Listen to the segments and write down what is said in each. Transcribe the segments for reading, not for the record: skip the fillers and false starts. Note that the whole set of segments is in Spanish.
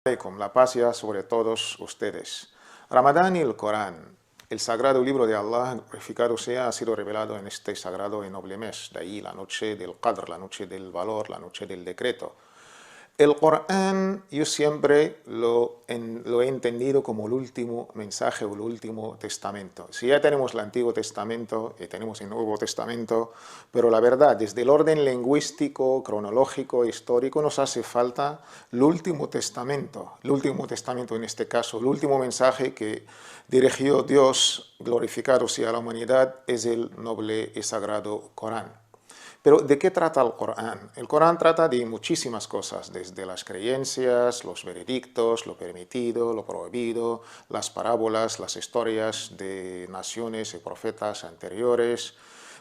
Alaikum, la paz sea sobre todos ustedes. Ramadán y el Corán, el sagrado libro de Allah, glorificado sea, ha sido revelado en este sagrado y noble mes. De ahí la noche del Qadr, la noche del valor, la noche del decreto. El Corán yo siempre lo he entendido como el último mensaje o el último testamento. Si ya tenemos el Antiguo Testamento y tenemos el Nuevo Testamento, pero la verdad, desde el orden lingüístico, cronológico, histórico, nos hace falta el último testamento. El último testamento en este caso, el último mensaje que dirigió Dios, glorificado sea la humanidad, es el noble y sagrado Corán. Pero ¿de qué trata el Corán? El Corán trata de muchísimas cosas, desde las creencias, los veredictos, lo permitido, lo prohibido, las parábolas, las historias de naciones y profetas anteriores,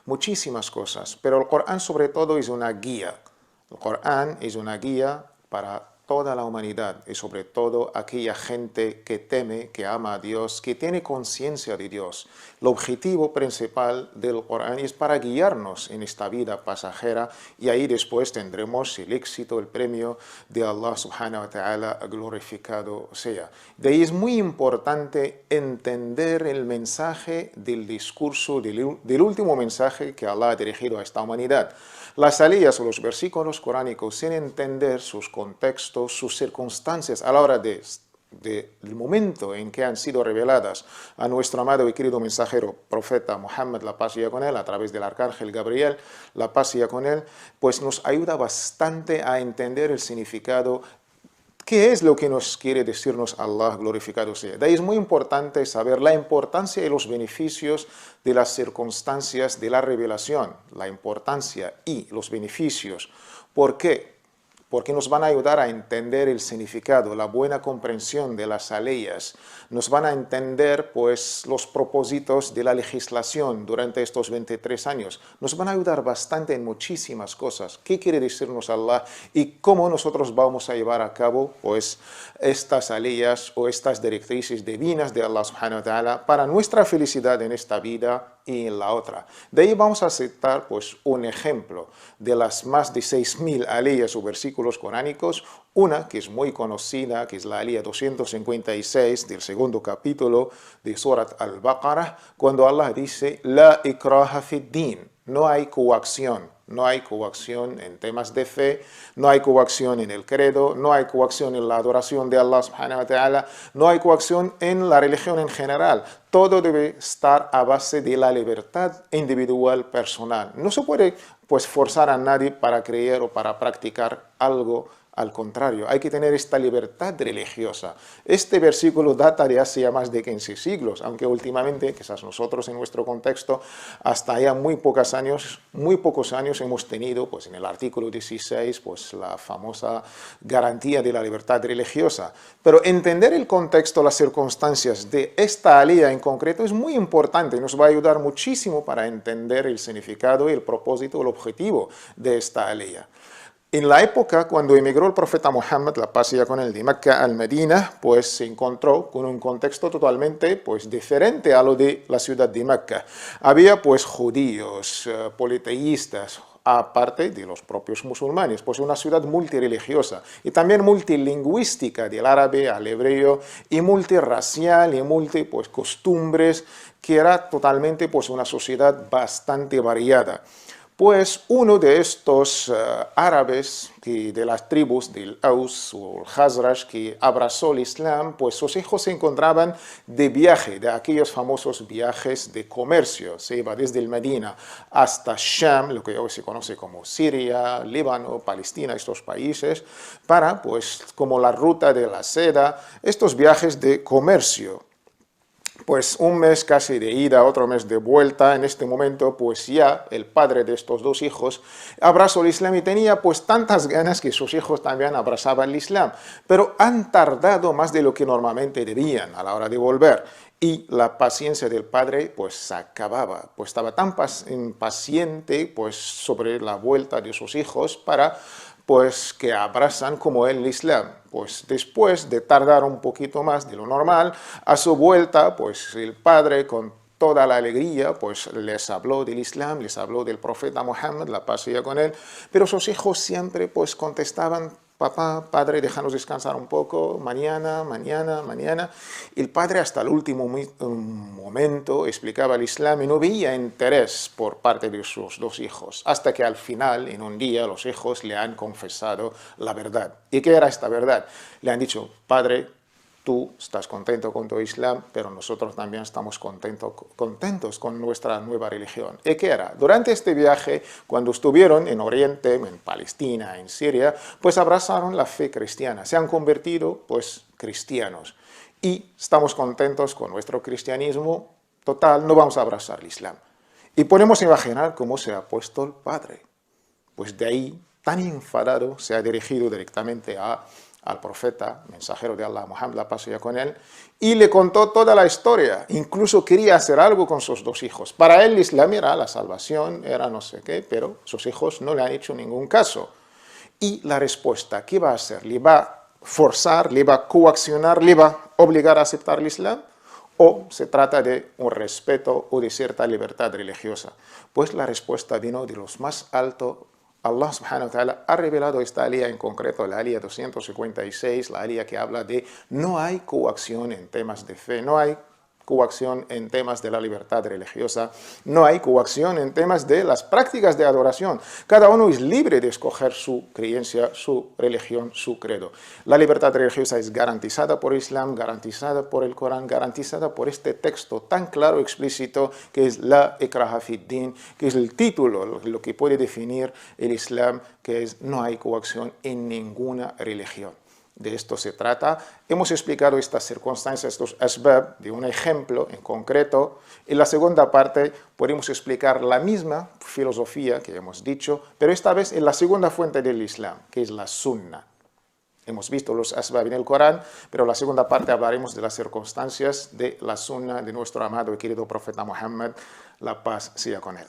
muchísimas cosas. Pero el Corán sobre todo es una guía. El Corán es una guía para toda la humanidad y sobre todo aquella gente que teme, que ama a Dios, que tiene conciencia de Dios. El objetivo principal del Corán es para guiarnos en esta vida pasajera y ahí después tendremos el éxito, el premio de Allah subhanahu wa ta'ala, glorificado sea. De ahí es muy importante entender el mensaje del discurso, del último mensaje que Allah ha dirigido a esta humanidad. Las aliyas o los versículos coránicos, sin entender sus contextos, sus circunstancias a la hora del momento en que han sido reveladas a nuestro amado y querido mensajero, profeta Muhammad, la paz sea con él, a través del arcángel Gabriel, la paz sea con él, pues nos ayuda bastante a entender el significado. ¿Qué es lo que nos quiere decirnos Allah, glorificado sea? De ahí es muy importante saber la importancia y los beneficios de las circunstancias de la revelación, la importancia y los beneficios. ¿Por qué? Porque nos van a ayudar a entender el significado, la buena comprensión de las aleyas, nos van a entender pues los propósitos de la legislación durante estos 23 años, nos van a ayudar bastante en muchísimas cosas. ¿Qué quiere decirnos Allah y cómo nosotros vamos a llevar a cabo pues estas aleyas o estas directrices divinas de Allah subhanahu wa ta'ala para nuestra felicidad en esta vida y en la otra? De ahí vamos a citar pues un ejemplo de las más de 6.000 aleyas o versículos coránicos, una que es muy conocida, que es la alía 256 del segundo capítulo de Surat al-Baqarah, cuando Allah dice, La ikraha fid din, no hay coacción. No hay coacción en temas de fe, no hay coacción en el credo, no hay coacción en la adoración de Allah subhanahu wa ta'ala, no hay coacción en la religión en general. Todo debe estar a base de la libertad individual personal. No se puede pues forzar a nadie para creer o para practicar algo. Al contrario, hay que tener esta libertad religiosa. Este versículo data de hace ya más de 15 siglos, aunque últimamente, quizás nosotros en nuestro contexto, hasta ya muy pocos años hemos tenido, pues en el artículo 16, pues la famosa garantía de la libertad religiosa. Pero entender el contexto, las circunstancias de esta alía en concreto es muy importante y nos va a ayudar muchísimo para entender el significado y el propósito, el objetivo de esta alía. En la época cuando emigró el profeta Muhammad, la paz sea con él, de Mecca al Medina, pues se encontró con un contexto totalmente pues diferente a lo de la ciudad de Mecca. Había pues judíos, politeístas, aparte de los propios musulmanes, pues una ciudad multireligiosa y también multilingüística, del árabe al hebreo, y multirracial y pues costumbres, que era totalmente pues una sociedad bastante variada. Pues uno de estos árabes de las tribus del Aus o el Khazraj que abrazó el Islam, pues sus hijos se encontraban de viaje, de aquellos famosos viajes de comercio. Se iba desde el Medina hasta Sham, lo que hoy se conoce como Siria, Líbano, Palestina, estos países, para, pues, como la ruta de la seda, estos viajes de comercio. Pues un mes casi de ida, otro mes de vuelta. En este momento, pues ya el padre de estos dos hijos abrazó el Islam y tenía pues tantas ganas que sus hijos también abrazaban el Islam. Pero han tardado más de lo que normalmente debían a la hora de volver. Y la paciencia del padre pues se acababa, pues estaba tan impaciente pues sobre la vuelta de sus hijos para pues que abrazan como el Islam. Pues después de tardar un poquito más de lo normal, a su vuelta, pues el padre con toda la alegría, pues les habló del Islam, les habló del profeta Muhammad, la paz sea con él, pero sus hijos siempre pues contestaban papá, padre, déjanos descansar un poco, mañana, mañana, mañana. El padre hasta el último momento explicaba el Islam y no veía interés por parte de sus dos hijos, hasta que al final, en un día, los hijos le han confesado la verdad. ¿Y qué era esta verdad? Le han dicho, padre, tú estás contento con tu Islam, pero nosotros también estamos contentos con nuestra nueva religión. ¿Y qué era? Durante este viaje, cuando estuvieron en Oriente, en Palestina, en Siria, pues abrazaron la fe cristiana, se han convertido pues cristianos. Y estamos contentos con nuestro cristianismo, total, no vamos a abrazar el Islam. Y podemos imaginar cómo se ha puesto el padre. Pues de ahí, tan enfadado, se ha dirigido directamente al profeta, mensajero de Allah, Muhammad, la paz sea con él, y le contó toda la historia. Incluso quería hacer algo con sus dos hijos. Para él el Islam era la salvación, era no sé qué, pero sus hijos no le han hecho ningún caso. Y la respuesta, ¿qué va a hacer? ¿Le va a forzar, le va a coaccionar, le va a obligar a aceptar el Islam? ¿O se trata de un respeto o de cierta libertad religiosa? Pues la respuesta vino de los más altos. Allah subhanahu wa ta'ala ha revelado esta alía en concreto, la alía 256, la alía que habla de no hay coacción en temas de fe, no hay coacción en temas de la libertad religiosa, no hay coacción en temas de las prácticas de adoración. Cada uno es libre de escoger su creencia, su religión, su credo. La libertad religiosa es garantizada por Islam, garantizada por el Corán, garantizada por este texto tan claro y explícito que es la ikraha fi din, que es el título, lo que puede definir el Islam, que es no hay coacción en ninguna religión. De esto se trata. Hemos explicado estas circunstancias, estos asbab, de un ejemplo en concreto. En la segunda parte podemos explicar la misma filosofía que hemos dicho, pero esta vez en la segunda fuente del Islam, que es la Sunna. Hemos visto los asbab en el Corán, pero en la segunda parte hablaremos de las circunstancias de la Sunna de nuestro amado y querido profeta Muhammad, la paz sea con él.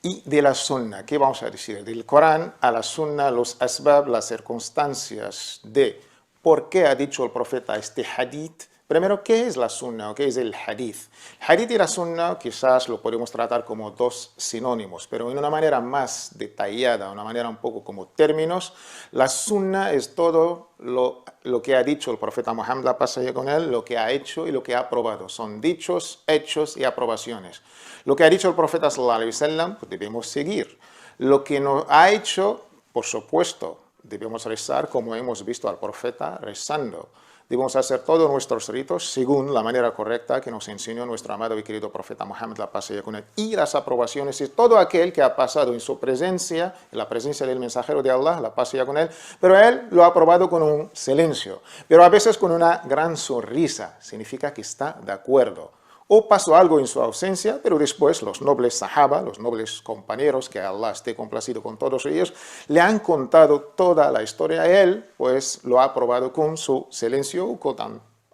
Y de la Sunna, ¿qué vamos a decir? Del Corán a la Sunna, los asbab, las circunstancias de por qué ha dicho el profeta este hadith. Primero, ¿qué es la Sunna o qué es el hadith? El hadith y la Sunna quizás lo podemos tratar como dos sinónimos, pero en una manera más detallada, una manera un poco como términos. La Sunna es todo lo que ha dicho el profeta Muhammad, la paz sea con él, lo que ha hecho y lo que ha aprobado. Son dichos, hechos y aprobaciones. Lo que ha dicho el profeta sallallahu alaihi wasallam, pues debemos seguir. Lo que no ha hecho, por supuesto, debemos rezar como hemos visto al profeta rezando. Debemos hacer todos nuestros ritos según la manera correcta que nos enseñó nuestro amado y querido profeta Muhammad, la paz sea con él. Y las aprobaciones es todo aquel que ha pasado en su presencia, en la presencia del mensajero de Allah, la paz sea con él, pero él lo ha aprobado con un silencio, pero a veces con una gran sonrisa, significa que está de acuerdo. O pasó algo en su ausencia, pero después los nobles sahaba, los nobles compañeros, que Allah esté complacido con todos ellos, le han contado toda la historia a él, pues lo ha aprobado con su silencio,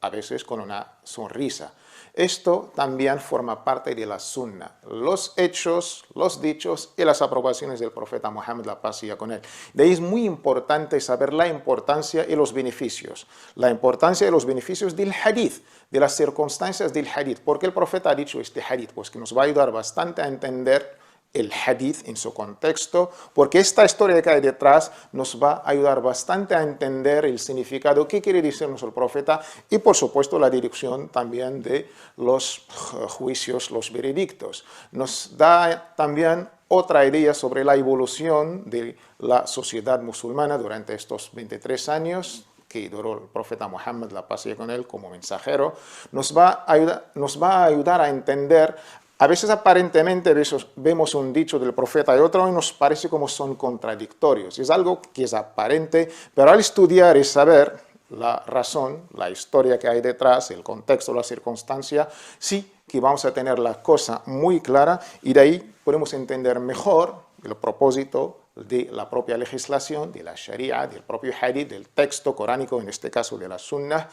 a veces con una sonrisa. Esto también forma parte de la Sunna, los hechos, los dichos y las aprobaciones del profeta Muhammad, la paz sea con él. De ahí es muy importante saber la importancia y los beneficios. La importancia y los beneficios del hadith, de las circunstancias del hadith. ¿Por qué el profeta ha dicho este hadith? Pues que nos va a ayudar bastante a entender el hadith en su contexto, porque esta historia que hay detrás nos va a ayudar bastante a entender el significado, qué quiere decirnos el profeta y por supuesto la dirección también de los juicios, los veredictos. Nos da también otra idea sobre la evolución de la sociedad musulmana durante estos 23 años que duró el profeta Muhammad, la paz sea con él, como mensajero. Nos va a ayudar a entender. A veces aparentemente vemos un dicho del profeta y otro y nos parece como son contradictorios. Es algo que es aparente, pero al estudiar y saber la razón, la historia que hay detrás, el contexto, la circunstancia, sí que vamos a tener la cosa muy clara y de ahí podemos entender mejor el propósito de la propia legislación, de la Sharia, del propio hadith, del texto coránico, en este caso de la Sunnah,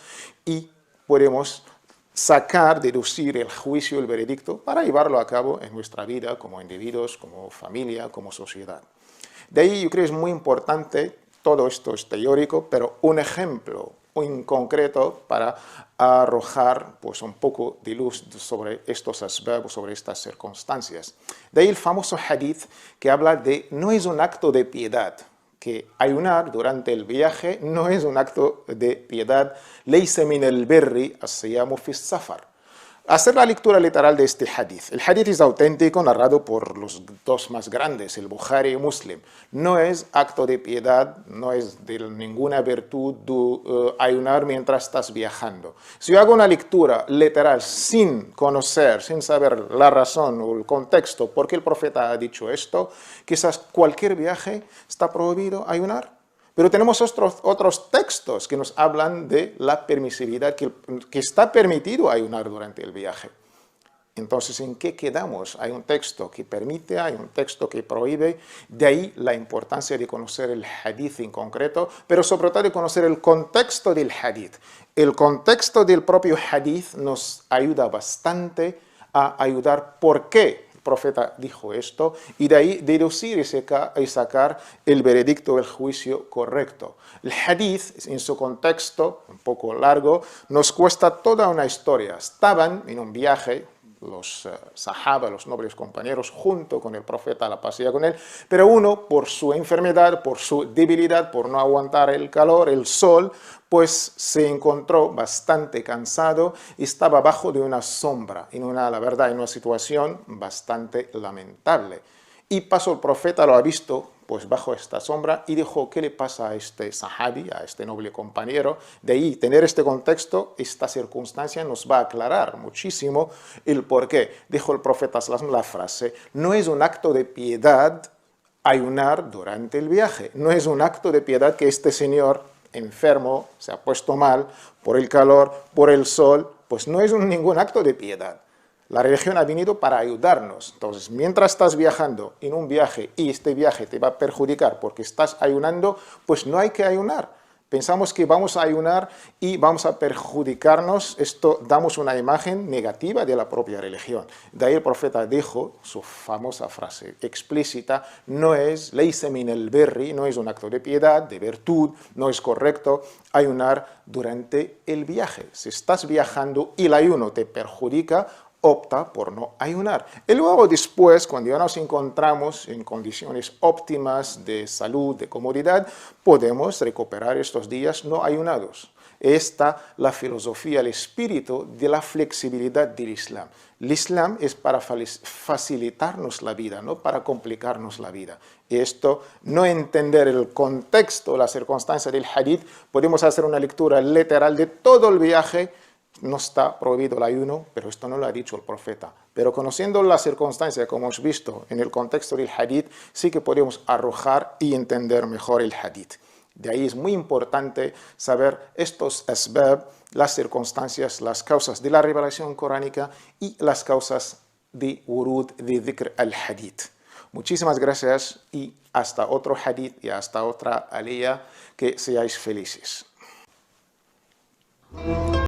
y podemos sacar, deducir el juicio, el veredicto, para llevarlo a cabo en nuestra vida como individuos, como familia, como sociedad. De ahí yo creo que es muy importante, todo esto es teórico, pero un ejemplo en concreto para arrojar pues, un poco de luz sobre estos asbab, sobre estas circunstancias. De ahí el famoso hadith que habla de no es un acto de piedad, que ayunar durante el viaje no es un acto de piedad. Laysa min al-birri as-siyamu fi as-safar. Hacer la lectura literal de este hadith. El hadith es auténtico, narrado por los dos más grandes, el Bukhari y Muslim. No es acto de piedad, no es de ninguna virtud ayunar mientras estás viajando. Si yo hago una lectura literal sin conocer, sin saber la razón o el contexto por qué el profeta ha dicho esto, quizás cualquier viaje está prohibido ayunar. Pero tenemos otros textos que nos hablan de la permisividad, que está permitido ayunar durante el viaje. Entonces, ¿en qué quedamos? Hay un texto que permite, hay un texto que prohíbe. De ahí la importancia de conocer el hadith en concreto, pero sobre todo de conocer el contexto del hadith. El contexto del propio hadith nos ayuda bastante a ayudar por qué el profeta dijo esto, y de ahí deducir y sacar el veredicto, el juicio correcto. El hadith, en su contexto, un poco largo, nos cuesta toda una historia. Estaban en un viaje, los sahaba, los nobles compañeros, junto con el profeta, la pasea con él, pero uno, por su enfermedad, por su debilidad, por no aguantar el calor, el sol, pues se encontró bastante cansado y estaba bajo de una sombra, la verdad, en una situación bastante lamentable. Y pasó el profeta, lo ha visto, pues bajo esta sombra, y dijo, ¿qué le pasa a este sahabi, a este noble compañero? De ahí, tener este contexto, esta circunstancia nos va a aclarar muchísimo el por qué. Dijo el profeta la frase, no es un acto de piedad ayunar durante el viaje. No es un acto de piedad que este señor enfermo, se ha puesto mal por el calor, por el sol, pues no es ningún acto de piedad. La religión ha venido para ayudarnos. Entonces, mientras estás viajando en un viaje y este viaje te va a perjudicar porque estás ayunando, pues no hay que ayunar. Pensamos que vamos a ayunar y vamos a perjudicarnos. Esto damos una imagen negativa de la propia religión. De ahí el profeta dijo su famosa frase explícita, no es laysa min al-birri, no es un acto de piedad, de virtud, no es correcto ayunar durante el viaje. Si estás viajando y el ayuno te perjudica, opta por no ayunar. Y luego después, cuando ya nos encontramos en condiciones óptimas de salud, de comodidad, podemos recuperar estos días no ayunados. Esta la filosofía, el espíritu de la flexibilidad del Islam. El Islam es para facilitarnos la vida, no para complicarnos la vida. Y esto, no entender el contexto, la circunstancia del hadith, podemos hacer una lectura literal de todo el viaje. No está prohibido el ayuno, pero esto no lo ha dicho el profeta. Pero conociendo la circunstancia, como hemos visto en el contexto del hadith, sí que podemos arrojar y entender mejor el hadith. De ahí es muy importante saber estos asbab, las circunstancias, las causas de la revelación coránica y las causas de wurud, de dhikr al-hadith. Muchísimas gracias y hasta otro hadith y hasta otra aliyah. Que seáis felices.